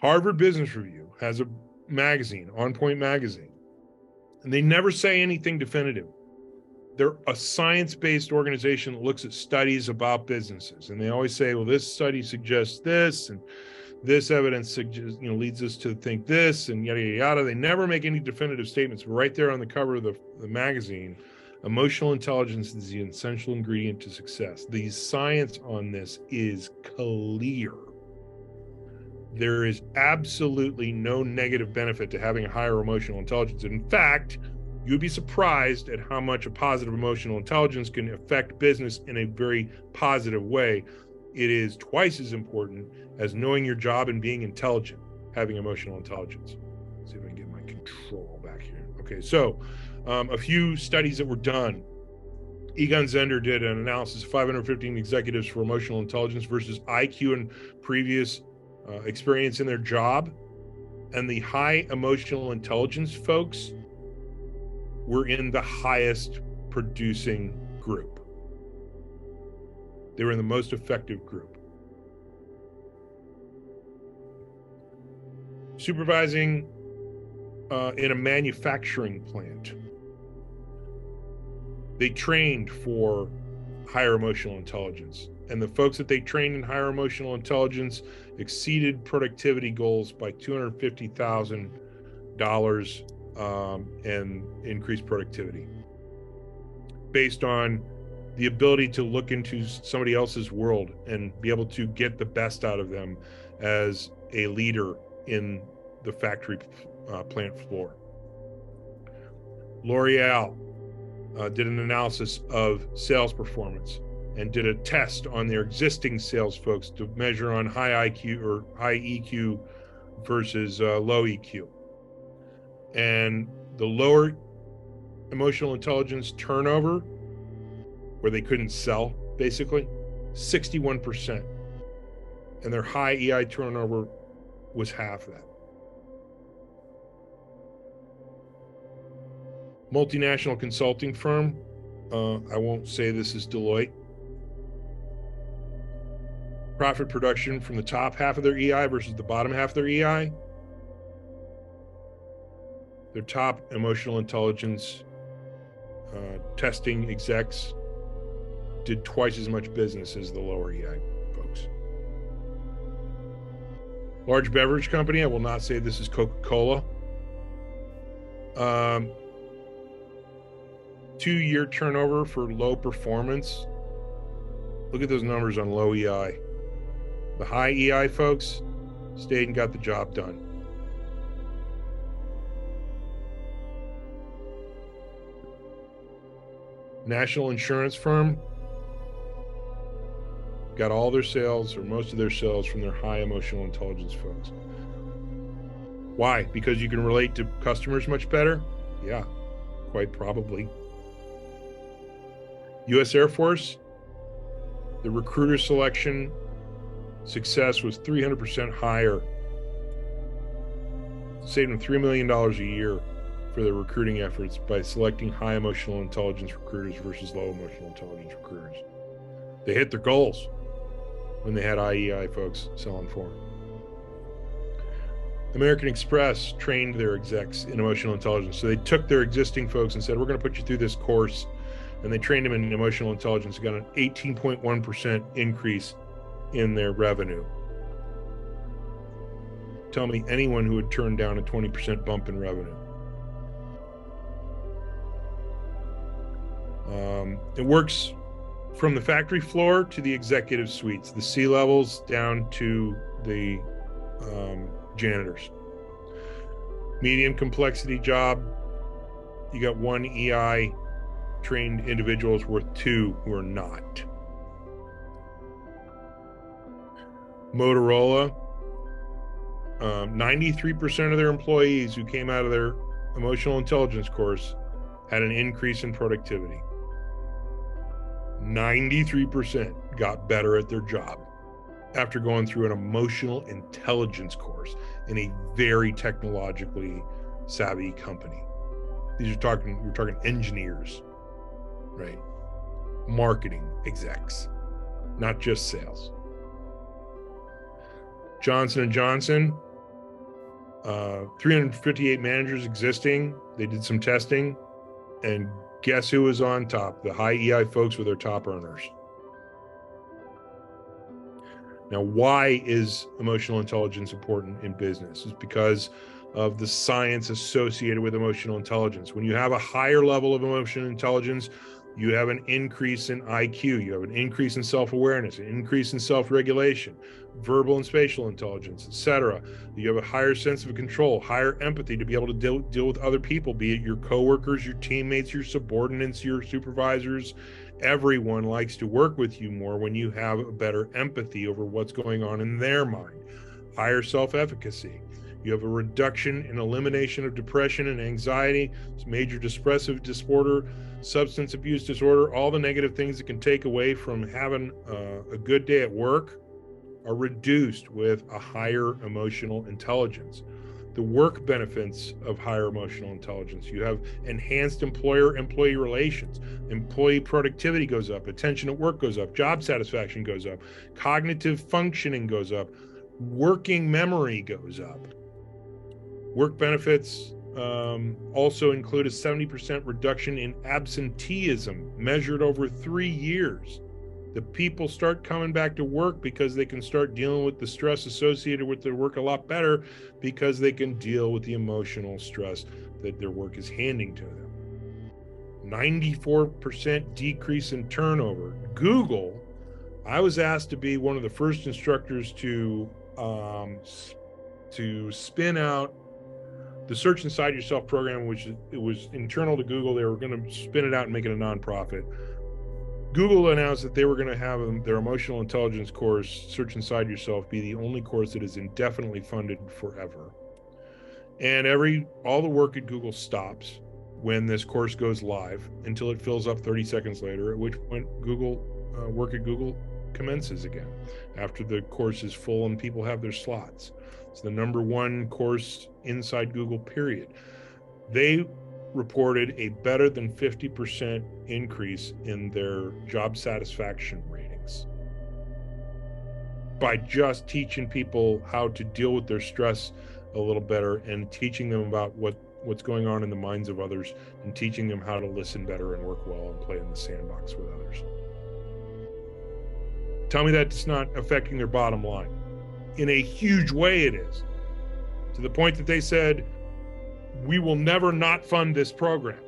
Harvard Business Review has a magazine, On Point Magazine, and they never say anything definitive. They're a science-based organization that looks at studies about businesses, and they always say, well, this study suggests this, and this evidence suggests, leads us to think this, and yada, yada, yada. They never make any definitive statements. Right there on the cover of the magazine, emotional intelligence is the essential ingredient to success. The science on this is clear. There is absolutely no negative benefit to having a higher emotional intelligence. In fact, you'd be surprised at how much a positive emotional intelligence can affect business in a very positive way. It is twice as important as knowing your job and being intelligent, having emotional intelligence. Let's see if I can get my control back here. Okay, so a few studies that were done. Egon Zehnder did an analysis of 515 executives for emotional intelligence versus IQ and previous experience in their job. And the high emotional intelligence folks were in the highest producing group. They were in the most effective group. Supervising in a manufacturing plant, they trained for higher emotional intelligence. And the folks that they trained in higher emotional intelligence exceeded productivity goals by $250,000 and increased productivity based on the ability to look into somebody else's world and be able to get the best out of them as a leader in the factory plant floor. L'Oreal did an analysis of sales performance and did a test on their existing sales folks to measure on high IQ or high EQ versus low EQ. And the lower emotional intelligence turnover, where they couldn't sell, basically, 61%. And their high EI turnover was half that. Multinational consulting firm, I won't say this is Deloitte. Profit production from the top half of their EI versus the bottom half of their EI. Their top emotional intelligence testing execs did twice as much business as the lower EI folks. Large beverage company, I will not say this is Coca-Cola. 2-year turnover for low performance. Look at those numbers on low EI. The high EI folks stayed and got the job done. National insurance firm got all their sales or most of their sales from their high emotional intelligence folks. Why? Because you can relate to customers much better? Yeah, quite probably. U.S. Air Force, the recruiter selection success was 300% higher, saving them $3 million a year for their recruiting efforts by selecting high emotional intelligence recruiters versus low emotional intelligence recruiters. They hit their goals when they had IEI folks selling for them. American Express trained their execs in emotional intelligence. So they took their existing folks and said, we're going to put you through this course. And they trained them in emotional intelligence, got an 18.1% increase in their revenue. Tell me anyone who would turn down a 20% bump in revenue. It works from the factory floor to the executive suites, the C-levels down to the janitors. Medium complexity job, you got one EI trained individuals worth 2 who are not. Motorola, 93% of their employees who came out of their emotional intelligence course had an increase in productivity. 93% got better at their job after going through an emotional intelligence course in a very technologically savvy company. We're talking engineers, right? Marketing execs, not just sales. Johnson & Johnson, 358 managers existing. They did some testing, and guess who was on top? The high EI folks were their top earners. Now, why is emotional intelligence important in business? It's because of the science associated with emotional intelligence. When you have a higher level of emotional intelligence, you have an increase in IQ, you have an increase in self-awareness, an increase in self-regulation, verbal and spatial intelligence, etc. You have a higher sense of control, higher empathy to be able to deal with other people, be it your coworkers, your teammates, your subordinates, your supervisors. Everyone likes to work with you more when you have a better empathy over what's going on in their mind. Higher self-efficacy. You have a reduction in elimination of depression and anxiety, major depressive disorder, substance abuse disorder, all the negative things that can take away from having a good day at work are reduced with a higher emotional intelligence. The work benefits of higher emotional intelligence: you have enhanced employer-employee relations, employee productivity goes up, attention at work goes up, job satisfaction goes up, cognitive functioning goes up, working memory goes up. Work benefits also include a 70% reduction in absenteeism measured over 3 years. The people start coming back to work because they can start dealing with the stress associated with their work a lot better, because they can deal with the emotional stress that their work is handing to them. 94% decrease in turnover. Google, I was asked to be one of the first instructors to spin out the Search Inside Yourself program, which it was internal to Google. They were going to spin it out and make it a nonprofit. Google announced that they were going to have their emotional intelligence course, Search Inside Yourself, be the only course that is indefinitely funded forever. And all the work at Google stops when this course goes live until it fills up 30 seconds later, at which point work at Google commences again after the course is full and people have their slots. It's the #1 course inside Google, period. They reported a better than 50% increase in their job satisfaction ratings by just teaching people how to deal with their stress a little better, and teaching them about what's going on in the minds of others, and teaching them how to listen better and work well and play in the sandbox with others. Tell me that's not affecting their bottom line. In a huge way it is, to the point that they said, we will never not fund this program.